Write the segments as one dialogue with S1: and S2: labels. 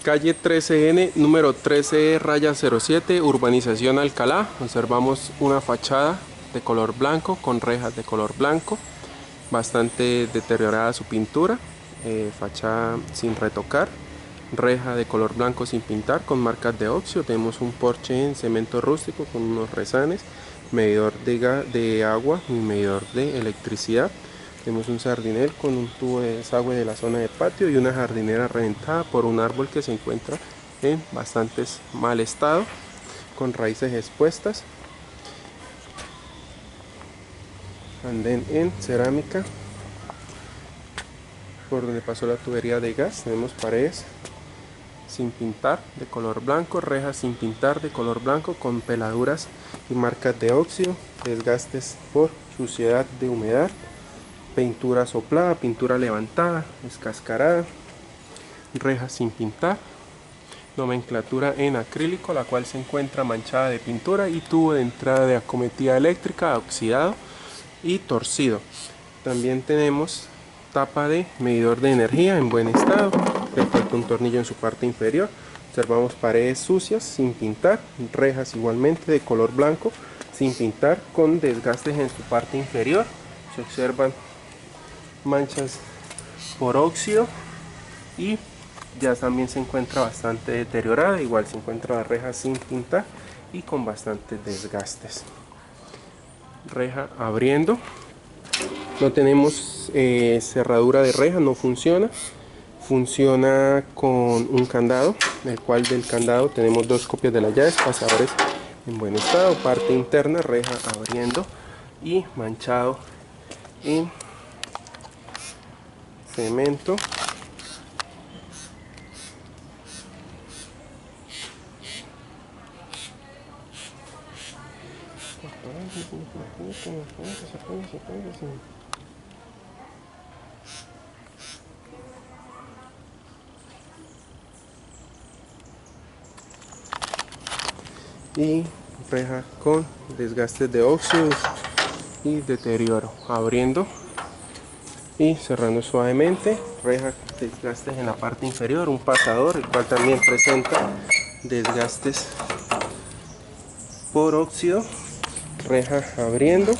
S1: Calle 13N, número 13-07, urbanización Alcalá. Observamos una fachada de color blanco con rejas de color blanco, bastante deteriorada su pintura, fachada sin retocar, reja de color blanco sin pintar con marcas de óxido. Tenemos un porche en cemento rústico con unos rezanes, medidor de agua y medidor de electricidad. Tenemos un sardinel con un tubo de desagüe de la zona de patio y una jardinera reventada por un árbol que se encuentra en bastante mal estado, con raíces expuestas. Andén en cerámica por donde pasó la tubería de gas. Tenemos paredes sin pintar de color blanco, rejas sin pintar de color blanco con peladuras y marcas de óxido, desgastes por suciedad de humedad, pintura soplada, pintura levantada, descascarada, rejas sin pintar, nomenclatura en acrílico, la cual se encuentra manchada de pintura, y tubo de entrada de acometida eléctrica oxidado y torcido. También tenemos tapa de medidor de energía en buen estado, le falta un tornillo en su parte inferior. Observamos paredes sucias sin pintar, rejas igualmente de color blanco sin pintar con desgastes en su parte inferior. Se observan manchas por óxido y ya también se encuentra bastante deteriorada. Igual se encuentra la reja sin pintar y con bastantes desgastes. Reja abriendo, no tenemos cerradura de reja, no funciona. Funciona con un candado, el cual del candado tenemos dos copias de las llaves, pasadores en buen estado, parte interna, reja abriendo y manchado en cemento. Y reja con desgastes de óxidos y deterioro, abriendo y cerrando suavemente. Reja, desgastes en la parte inferior, un pasador el cual también presenta desgastes por óxido, reja abriendo.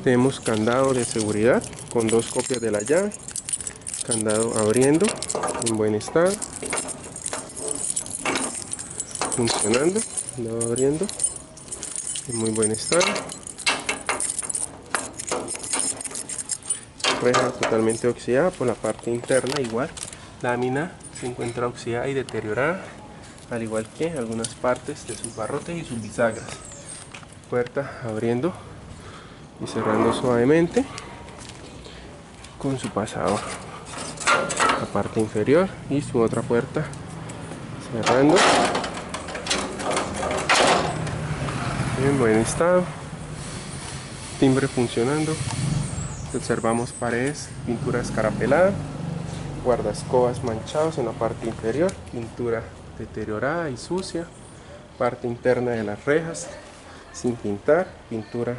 S1: Tenemos candado de seguridad con dos copias de la llave, candado abriendo en buen estado, funcionando, candado abriendo en muy buen estado, reja totalmente oxidada por la parte interna. Igual lámina se encuentra oxidada y deteriorada, al igual que algunas partes de sus barrotes y sus bisagras. Puerta abriendo y cerrando suavemente con su pasador, la parte inferior, y su otra puerta cerrando en buen estado, timbre funcionando. Observamos paredes, pintura escarapelada, guardascobas manchados en la parte inferior, pintura deteriorada y sucia, parte interna de las rejas sin pintar, pintura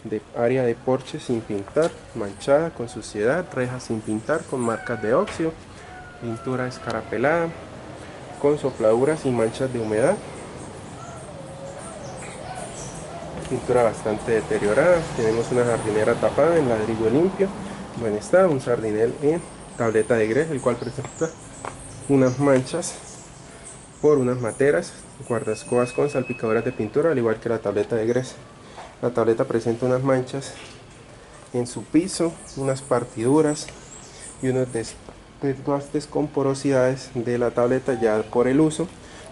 S1: de área de porche sin pintar, manchada con suciedad, rejas sin pintar con marcas de óxido, pintura escarapelada con sopladuras y manchas de humedad, pintura bastante deteriorada. Tenemos una jardinera tapada en ladrillo limpio, buen estado, un sardinel en tableta de grés, el cual presenta unas manchas por unas materas, guardascobas con salpicaduras de pintura, al igual que la tableta de grés. La tableta presenta unas manchas en su piso, unas partiduras y unos desgastes con porosidades de la tableta ya por el uso.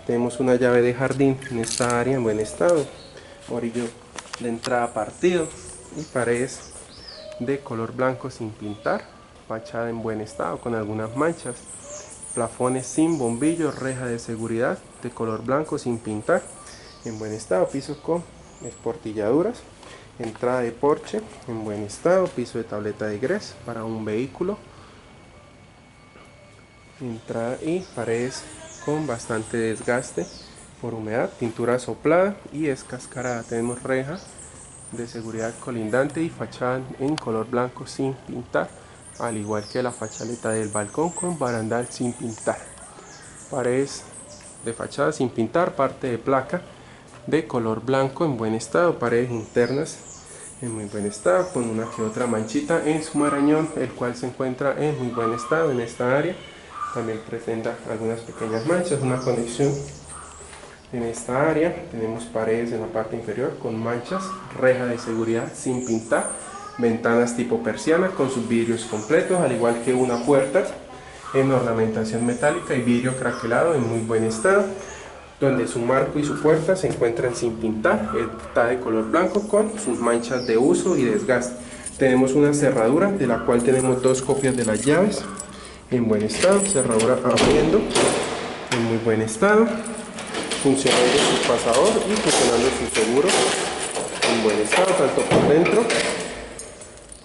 S1: Tenemos una llave de jardín en esta área en buen estado, orillo de entrada partido y paredes de color blanco sin pintar, fachada en buen estado con algunas manchas, plafones sin bombillos, reja de seguridad de color blanco sin pintar en buen estado, piso con esportilladuras, entrada de porche en buen estado, piso de tableta de grés para un vehículo, entrada y paredes con bastante desgaste por humedad, pintura soplada y descascarada. Tenemos reja de seguridad colindante y fachada en color blanco sin pintar, al igual que la fachada del balcón con barandal sin pintar. Paredes de fachada sin pintar, parte de placa de color blanco en buen estado, paredes internas en muy buen estado, con una que otra manchita en su marañón, el cual se encuentra en muy buen estado en esta área. También presenta algunas pequeñas manchas, una conexión en esta área. Tenemos paredes en la parte inferior con manchas, reja de seguridad sin pintar, ventanas tipo persiana con sus vidrios completos, al igual que una puerta en ornamentación metálica y vidrio craquelado en muy buen estado, donde su marco y su puerta se encuentran sin pintar. Está de color blanco con sus manchas de uso y desgaste. Tenemos una cerradura de la cual tenemos dos copias de las llaves en buen estado, cerradura abriendo en muy buen estado, funcionando su pasador y funcionando su seguro en buen estado, tanto por dentro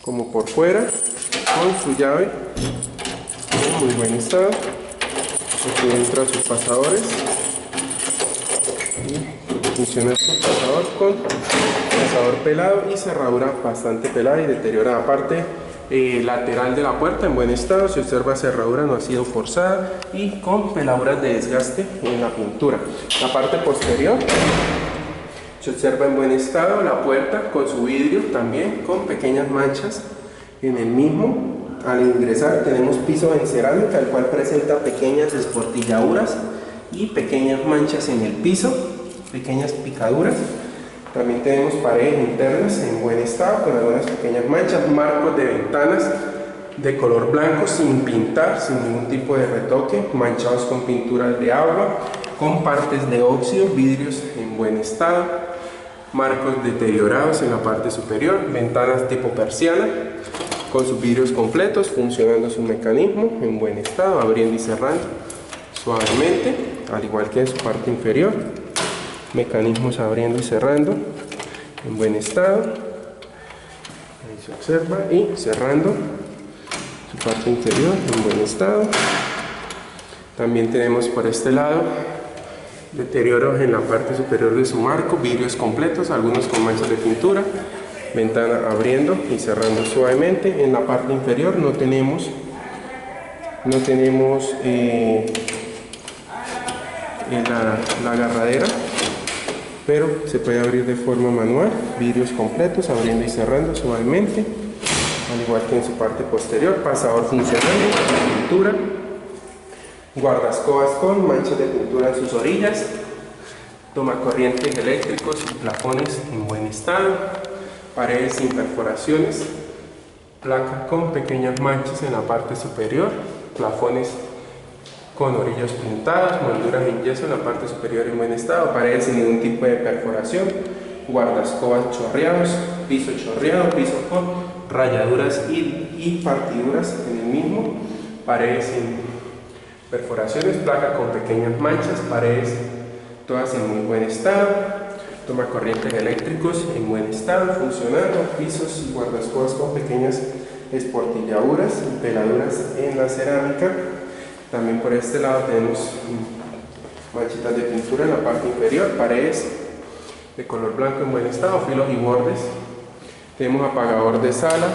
S1: como por fuera, con su llave en muy buen estado. Aquí entra sus pasadores y funciona su pasador con pasador pelado y cerradura bastante pelada y deteriorada. Parte lateral de la puerta en buen estado, se observa cerradura no ha sido forzada y con peladuras de desgaste en la pintura. La parte posterior se observa en buen estado, la puerta con su vidrio también con pequeñas manchas en el mismo. Al ingresar tenemos piso en cerámica, el cual presenta pequeñas esportilladuras y pequeñas manchas en el piso, pequeñas picaduras. También tenemos paredes internas en buen estado con algunas pequeñas manchas, marcos de ventanas de color blanco sin pintar, sin ningún tipo de retoque, manchados con pinturas de agua, con partes de óxido, vidrios en buen estado, marcos deteriorados en la parte superior, ventanas tipo persiana con sus vidrios completos, funcionando su mecanismo en buen estado, abriendo y cerrando suavemente, al igual que en su parte inferior. Mecanismos abriendo y cerrando en buen estado, ahí se observa, y cerrando su parte inferior en buen estado. También tenemos por este lado deterioros en la parte superior de su marco, vidrios completos, algunos con manchas de pintura, ventana abriendo y cerrando suavemente. En la parte inferior no tenemos la agarradera, pero se puede abrir de forma manual, vidrios completos, abriendo y cerrando suavemente, al igual que en su parte posterior, pasador funcionando, pintura, guardascobas con manchas de pintura en sus orillas, tomacorrientes eléctricos y plafones en buen estado, paredes sin perforaciones, placa con pequeñas manchas en la parte superior, plafones con orillos pintados, molduras en yeso en la parte superior en buen estado, paredes sin ningún tipo de perforación, guardascobas chorreados, piso chorreado, piso con rayaduras y partiduras en el mismo, paredes sin perforaciones, placa con pequeñas manchas, paredes todas en muy buen estado, tomacorrientes eléctricos en buen estado, funcionando, pisos y guardascobas con pequeñas esportilladuras y peladuras en la cerámica. También por este lado tenemos manchitas de pintura en la parte inferior, paredes de color blanco en buen estado, filos y bordes. Tenemos apagador de sala,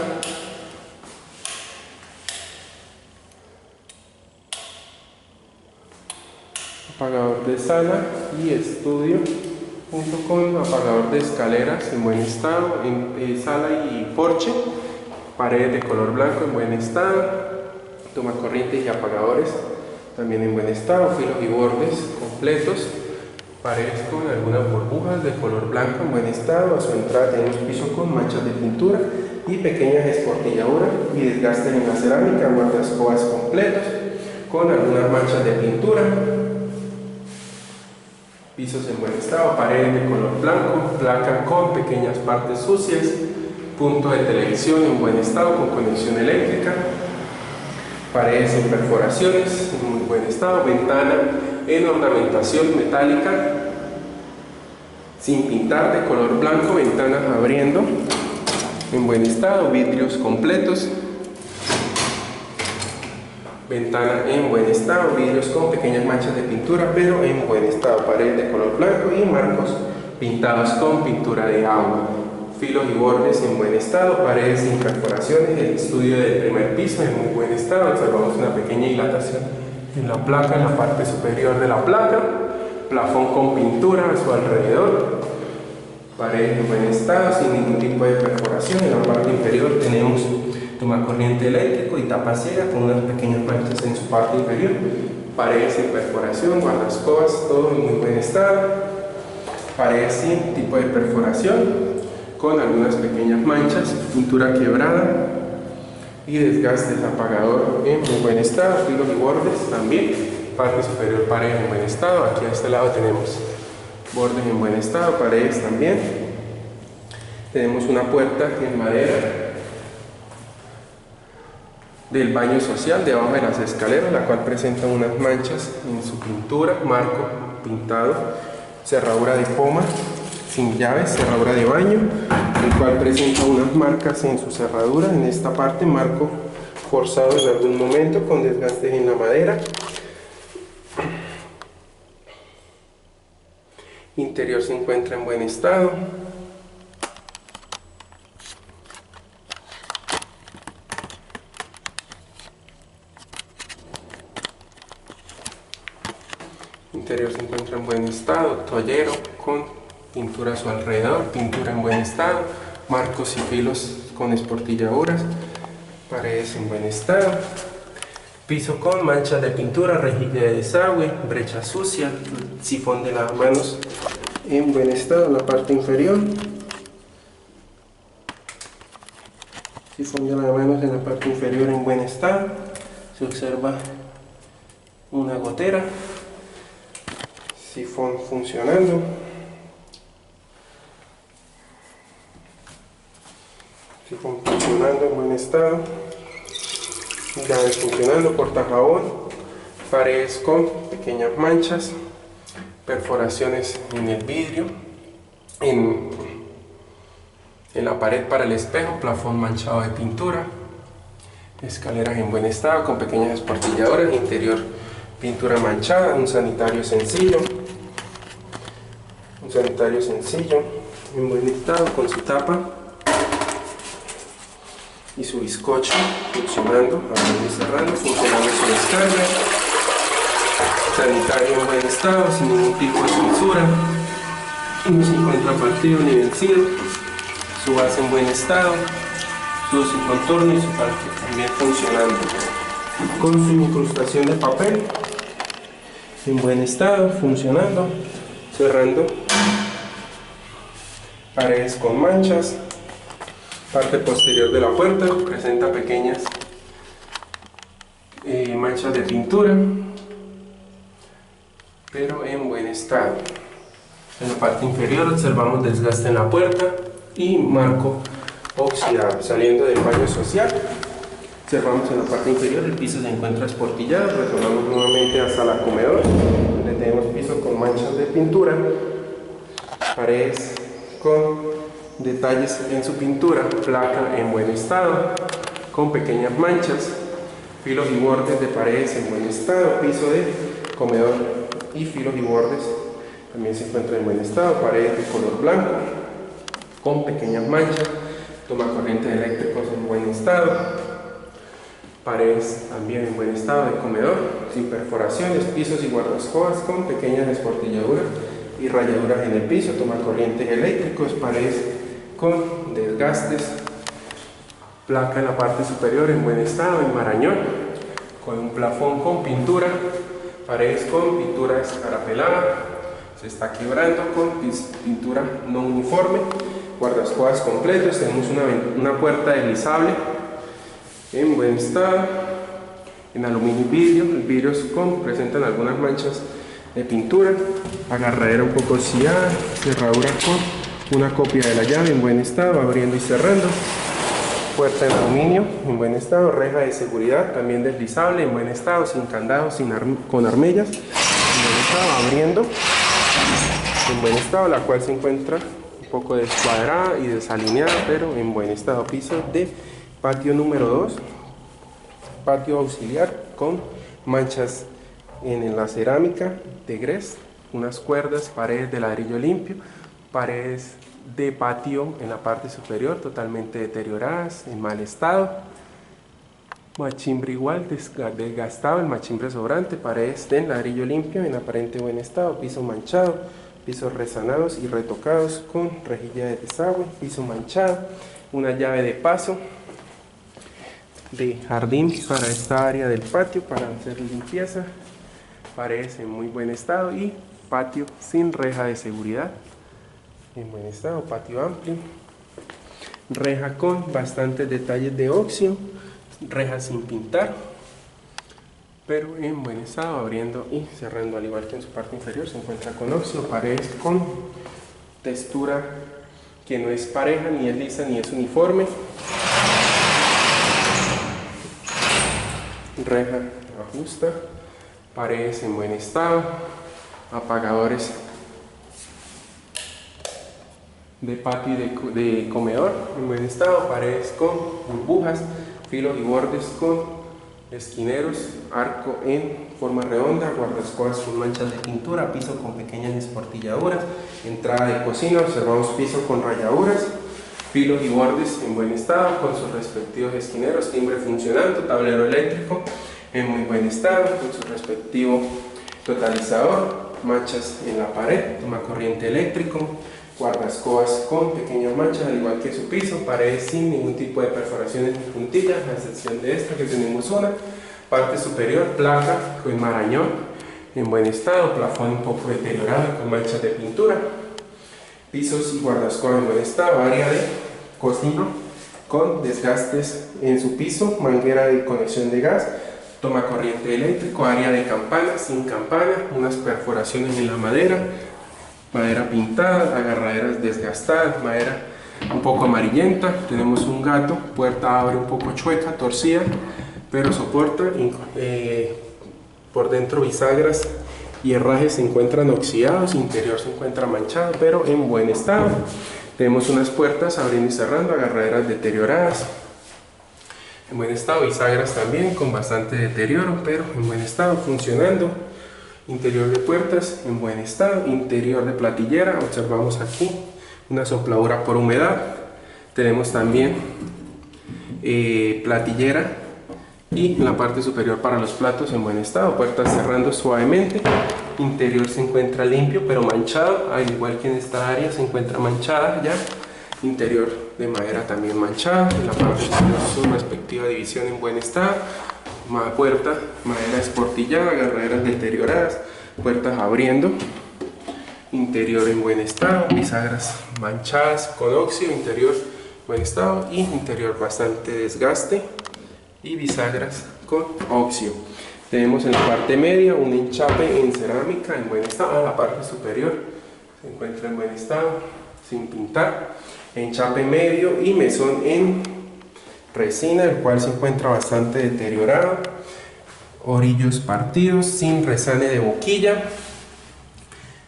S1: y estudio, junto con apagador de escaleras en buen estado, en sala y porche, paredes de color blanco en buen estado, tomacorrientes y apagadores también en buen estado, filos y bordes completos, paredes con algunas burbujas de color blanco en buen estado. A su entrada tenemos piso con manchas de pintura y pequeñas esportilladuras y desgastes en la cerámica, guardascobas completos con algunas manchas de pintura, pisos en buen estado, paredes de color blanco, placa con pequeñas partes sucias, punto de televisión en buen estado con conexión eléctrica, paredes sin perforaciones en muy buen estado, ventana en ornamentación metálica sin pintar de color blanco, ventanas abriendo en buen estado, vidrios completos, ventana en buen estado, vidrios con pequeñas manchas de pintura pero en buen estado, pared de color blanco y marcos pintados con pintura de agua, filos y bordes en buen estado, paredes sin perforaciones. El estudio del primer piso en muy buen estado. Observamos una pequeña dilatación en la placa, en la parte superior de la placa, plafón con pintura a su alrededor, paredes en buen estado sin ningún tipo de perforación. En la parte inferior tenemos tomacorriente eléctrico y tapa ciega con unas pequeñas manchas en su parte inferior, paredes sin perforación, guardascobas, todo en muy buen estado, paredes sin tipo de perforación con algunas pequeñas manchas, pintura quebrada y desgastes, apagador en muy buen estado, filos y bordes también, parte superior, paredes en buen estado. Aquí a este lado tenemos bordes en buen estado, paredes también. Tenemos una puerta en madera del baño social debajo de las escaleras, la cual presenta unas manchas en su pintura, marco pintado, cerradura de poma sin llaves, cerradura de baño, el cual presenta unas marcas en su cerradura, en esta parte marco forzado en algún momento con desgastes en la madera. Interior se encuentra en buen estado. Interior se encuentra en buen estado, toallero con pintura a su alrededor, pintura en buen estado, marcos y filos con esportilladuras, paredes en buen estado, piso con manchas de pintura, rejilla de desagüe, brecha sucia, sifón de lavamanos en buen estado en la parte inferior, sifón de lavamanos en la parte inferior en buen estado, se observa una gotera, sifón funcionando, sifón funcionando en buen estado, llave funcionando, portajabón, paredes con pequeñas manchas, perforaciones en el vidrio, en la pared para el espejo, plafón manchado de pintura, escaleras en buen estado con pequeñas esportilladoras, interior pintura manchada, un sanitario sencillo en buen estado con su tapa y su bizcocho funcionando, abriendo y cerrando, funcionando su descarga, sanitario en buen estado, sin ningún tipo de censura, no se encuentra partido ni vencido, su base en buen estado, su contorno y su parque también funcionando, con su incrustación de papel en buen estado, funcionando, cerrando, paredes con manchas, parte posterior de la puerta presenta pequeñas manchas de pintura, pero en buen estado. En la parte inferior observamos desgaste en la puerta y marco oxidado. Saliendo del baño social, observamos en la parte inferior el piso se encuentra esportillado. Retornamos nuevamente hasta la comedor, donde tenemos piso con manchas de pintura, paredes con detalles en su pintura, placa en buen estado con pequeñas manchas, filos y bordes de paredes en buen estado, piso de comedor y filos y bordes también se encuentra en buen estado, paredes de color blanco con pequeñas manchas, tomacorrientes eléctricos en buen estado, paredes también en buen estado de comedor, sin perforaciones, pisos y guardascobas con pequeñas esportilladuras y rayaduras en el piso, tomacorrientes eléctricos, paredes con desgastes, placa en la parte superior en buen estado, en marañón, con un plafón con pintura, paredes con pintura escarapelada, se está quebrando con pintura no uniforme, guardascobas completos, tenemos una puerta deslizable en buen estado, en aluminio y vidrio, el vidrio presentan algunas manchas de pintura, agarradera un poco oxidada, cerradura con una copia de la llave en buen estado, abriendo y cerrando, puerta en aluminio en buen estado, reja de seguridad también deslizable en buen estado, sin candado, con armellas, en buen estado, abriendo en buen estado, la cual se encuentra un poco descuadrada y desalineada, pero en buen estado. Piso de patio número 2, patio auxiliar con manchas en la cerámica de grés, unas cuerdas, paredes de ladrillo limpio, paredes de patio en la parte superior, totalmente deterioradas, en mal estado. Machimbre igual, desgastado, el machimbre sobrante, paredes de ladrillo limpio en aparente buen estado, piso manchado, pisos resanados y retocados con rejilla de desagüe, piso manchado, una llave de paso de jardín para esta área del patio para hacer limpieza, paredes en muy buen estado y patio sin reja de seguridad en buen estado, patio amplio, reja con bastantes detalles de óxido, reja sin pintar pero en buen estado, abriendo y cerrando al igual que en su parte inferior. Se encuentra con óxido, paredes con textura que no es pareja, ni es lisa, ni es uniforme, reja ajusta, paredes en buen estado, apagadores de patio y de comedor en buen estado, paredes con burbujas, filos y bordes con esquineros, arco en forma redonda, guardascobas con manchas de pintura, piso con pequeñas esportilladuras, entrada de cocina, observamos piso con rayaduras, filos y bordes en buen estado con sus respectivos esquineros, timbre funcionando, tablero eléctrico en muy buen estado con su respectivo totalizador, manchas en la pared, toma corriente eléctrico, guardascobas con pequeñas manchas al igual que su piso, paredes sin ningún tipo de perforaciones ni puntillas, a excepción de esta que tenemos una, parte superior, placa con marañón en buen estado, plafón un poco deteriorado con manchas de pintura, pisos y guardascobas en buen estado, área de cocina con desgastes en su piso, manguera de conexión de gas, toma corriente eléctrico, área de campana, sin campana, unas perforaciones en la madera pintada, agarraderas desgastadas, madera un poco amarillenta, tenemos un gato, puerta abre un poco chueca, torcida, pero soporta, por dentro bisagras y herrajes se encuentran oxidados, interior se encuentra manchado, pero en buen estado. Tenemos unas puertas abriendo y cerrando, agarraderas deterioradas, en buen estado, bisagras también con bastante deterioro, pero en buen estado, funcionando. Interior de puertas en buen estado, interior de platillera, observamos aquí una sopladura por humedad, tenemos también platillera y en la parte superior para los platos en buen estado, puertas cerrando suavemente, interior se encuentra limpio pero manchado, al igual que en esta área se encuentra manchada ya, interior de madera también manchada, en la parte superior su respectiva división en buen estado, puerta, madera esportillada, agarraderas deterioradas, puertas abriendo, interior en buen estado, bisagras manchadas con óxido, interior en buen estado y interior bastante desgaste y bisagras con óxido. Tenemos en la parte media un enchape en cerámica en buen estado, la parte superior se encuentra en buen estado, sin pintar, enchape medio y mesón en resina, el cual se encuentra bastante deteriorado, orillos partidos, sin resane de boquilla,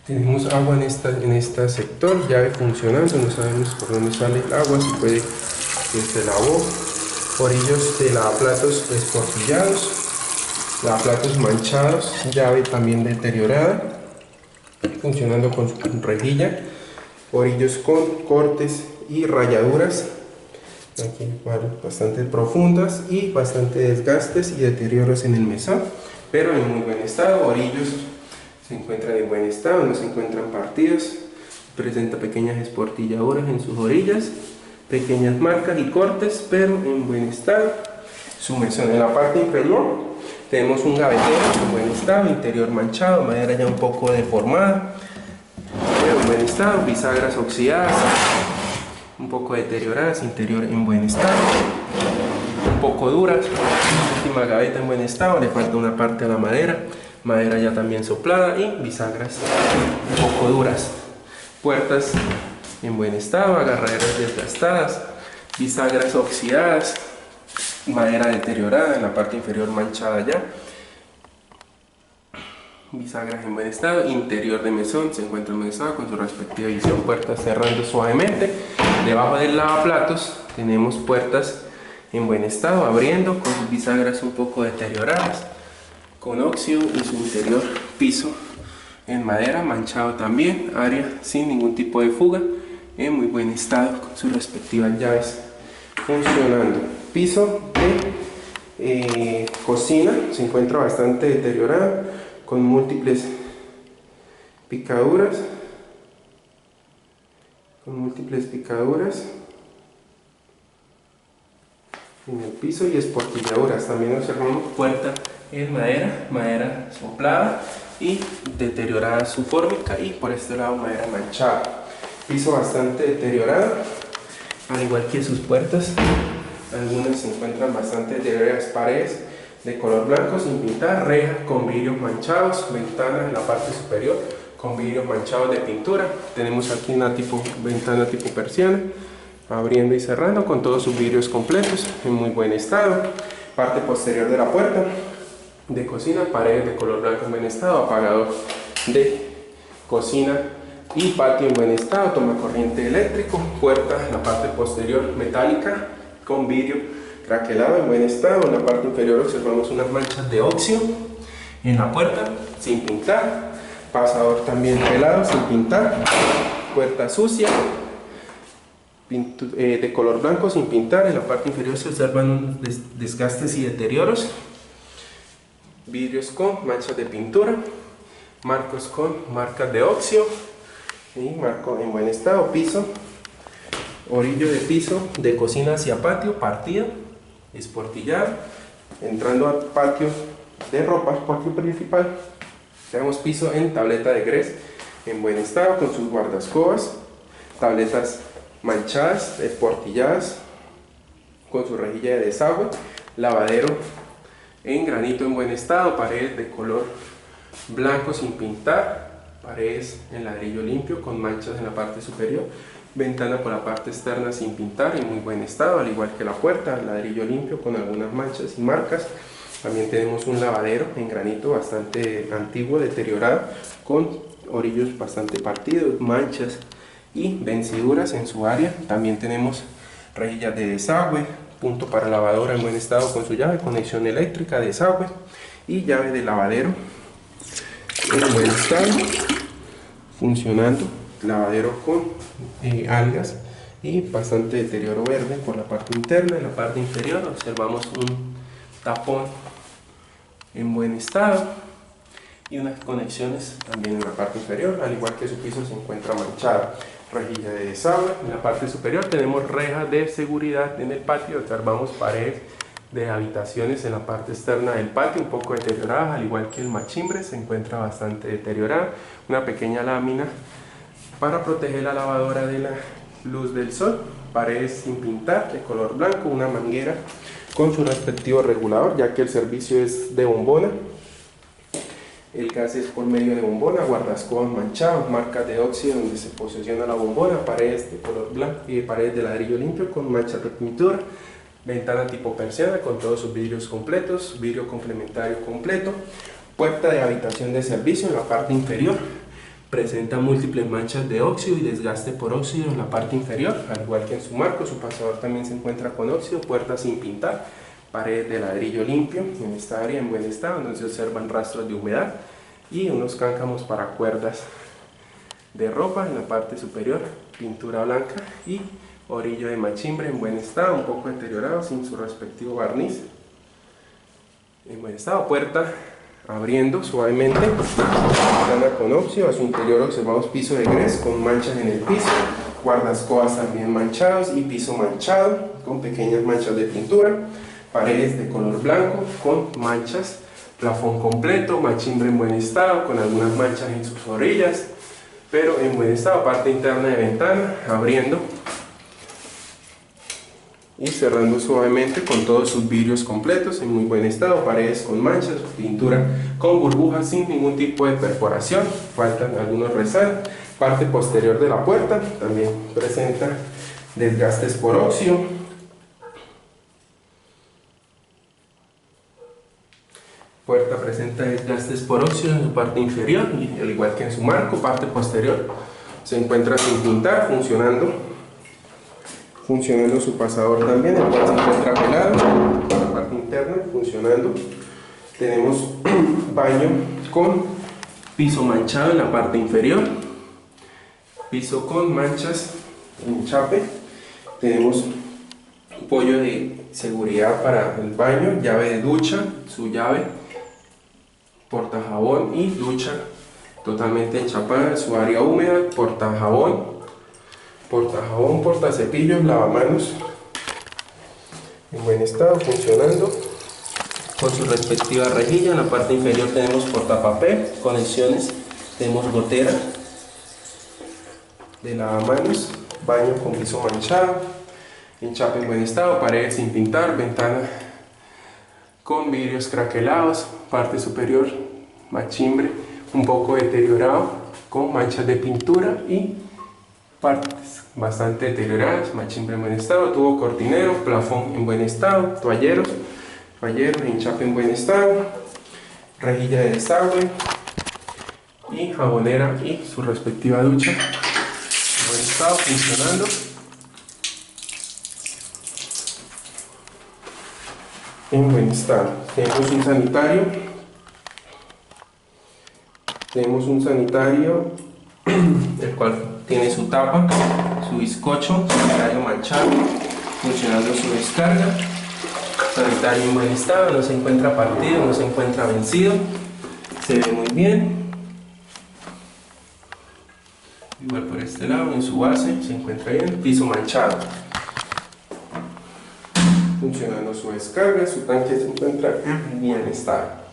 S1: tenemos agua en este sector, llave funcionando, no sabemos por dónde sale el agua, si puede que se lavó, orillos de lavaplatos esportillados, lavaplatos manchados, llave también deteriorada, funcionando con su rejilla, orillos con cortes y rayaduras, aquí bastante profundas y bastante desgastes y deterioros en el mesón, pero en muy buen estado. Orillos se encuentran en buen estado, no se encuentran partidos, presenta pequeñas esportilladuras en sus orillas, pequeñas marcas y cortes, pero en buen estado. Su mesón en la parte inferior tenemos un gavetero en buen estado, interior manchado, madera ya un poco deformada, pero en buen estado, bisagras oxidadas, un poco deterioradas, interior en buen estado, un poco duras, última gaveta en buen estado, le falta una parte a la madera, madera ya también soplada y bisagras un poco duras, puertas en buen estado, agarraderas desgastadas, bisagras oxidadas, madera deteriorada en la parte inferior manchada ya, bisagras en buen estado, interior de mesón se encuentra en buen estado con su respectiva división, puertas cerrando suavemente, debajo del lavaplatos tenemos puertas en buen estado, abriendo con sus bisagras un poco deterioradas, con óxido y su interior piso en madera manchado también, área sin ningún tipo de fuga, en muy buen estado con sus respectivas llaves funcionando. Piso de cocina se encuentra bastante deteriorado con múltiples picaduras, en el piso y esportilladuras. También observamos puerta en madera soplada y deteriorada su fórmica, y por este lado madera manchada. Piso bastante deteriorado, al igual que sus puertas. Algunas se encuentran bastante deterioradas. Paredes de color blanco sin pintar, rejas con vidrios manchados, ventanas en la parte superior con vidrios manchados de pintura. Tenemos aquí una ventana tipo persiana, abriendo y cerrando con todos sus vidrios completos en muy buen estado. Parte posterior de la puerta de cocina, paredes de color blanco en buen estado, apagador de cocina y patio en buen estado, toma corriente eléctrico. Puerta en la parte posterior metálica con vidrio craquelado en buen estado. En la parte inferior observamos unas manchas de óxido en la puerta sin pintar, pasador también pelado sin pintar, puerta sucia de color blanco sin pintar. En la parte inferior se observan unos desgastes y deterioros, vidrios con manchas de pintura, marcos con marcas de óxido y marco en buen estado. Piso, orillo de piso de cocina hacia patio, partido, esportillado. Entrando al patio de ropa, patio principal, tenemos piso en tableta de grés en buen estado con sus guardascobas, tabletas manchadas, esportilladas con su rejilla de desagüe, lavadero en granito en buen estado, paredes de color blanco sin pintar, paredes en ladrillo limpio con manchas en la parte superior, ventana por la parte externa sin pintar en muy buen estado, al igual que la puerta, ladrillo limpio con algunas manchas y marcas. También tenemos un lavadero en granito bastante antiguo, deteriorado, con orillos bastante partidos, manchas y venciduras en su área. También tenemos rejillas de desagüe, punto para lavadora en buen estado con su llave, conexión eléctrica, desagüe y llave de lavadero en buen estado funcionando. Lavadero con algas y bastante deterioro verde por la parte interna. En la parte inferior observamos un tapón en buen estado y unas conexiones también en la parte inferior, al igual que su piso se encuentra manchado. Rejilla de desagüe. En la parte superior tenemos rejas de seguridad en el patio. Observamos paredes de habitaciones en la parte externa del patio un poco deterioradas, al igual que el machimbre se encuentra bastante deteriorado. Una pequeña lámina para proteger la lavadora de la luz del sol. Paredes sin pintar de color blanco, una manguera con su respectivo regulador, ya que el servicio es de bombona. El gas es por medio de bombona, guardascobas manchados, marcas de óxido donde se posiciona la bombona, paredes de color blanco y paredes de ladrillo limpio con manchas de pintura, ventana tipo persiana con todos sus vidrios completos, vidrio complementario completo, puerta de habitación de servicio en la parte inferior. Presenta múltiples manchas de óxido y desgaste por óxido en la parte inferior, al igual que en su marco. Su pasador también se encuentra con óxido, puerta sin pintar, paredes de ladrillo limpio en esta área en buen estado, donde se observan rastros de humedad y unos cáncamos para cuerdas de ropa en la parte superior, pintura blanca y orillo de machimbre en buen estado, un poco deteriorado sin su respectivo barniz. En buen estado, puerta abriendo suavemente, ventana con óxido. A su interior observamos piso de grés con manchas en el piso, guardascobas también manchados y piso manchado con pequeñas manchas de pintura, paredes de color blanco con manchas, plafón completo, machimbre en buen estado con algunas manchas en sus orillas, pero en buen estado. Parte interna de ventana abriendo y cerrando suavemente con todos sus vidrios completos en muy buen estado, paredes con manchas, pintura con burbujas sin ningún tipo de perforación, faltan algunos resaltos. Parte posterior de la puerta también presenta desgastes por óxido, puerta presenta desgastes por óxido en su parte inferior y al igual que en su marco. Parte posterior se encuentra sin pintar, funcionando su pasador también, el cual se encuentra pelado. La parte interna funcionando. Tenemos baño con piso manchado en la parte inferior, piso con manchas enchape. Tenemos apoyo de seguridad para el baño, llave de ducha, su llave, portajabón y ducha totalmente enchapada, su área húmeda, portajabón, portacepillos, lavamanos en buen estado, funcionando con su respectiva rejilla. En la parte inferior tenemos portapapel, conexiones, tenemos gotera de lavamanos, baño con piso manchado, enchape en buen estado, paredes sin pintar, ventana con vidrios craquelados, parte superior machimbre un poco deteriorado con manchas de pintura y partes bastante deterioradas, machimbre en buen estado, tubo cortinero, plafón en buen estado, toalleros, enchape en buen estado, rejilla de desagüe y jabonera y su respectiva ducha en buen estado, funcionando. En buen estado. Tenemos un sanitario el cual tiene su tapa, su bizcocho, sanitario manchado, funcionando su descarga. Sanitario en buen estado, no se encuentra partido, no se encuentra vencido, se ve muy bien. Igual por este lado, en su base se encuentra bien, piso manchado, funcionando su descarga, su tanque se encuentra en bien estado.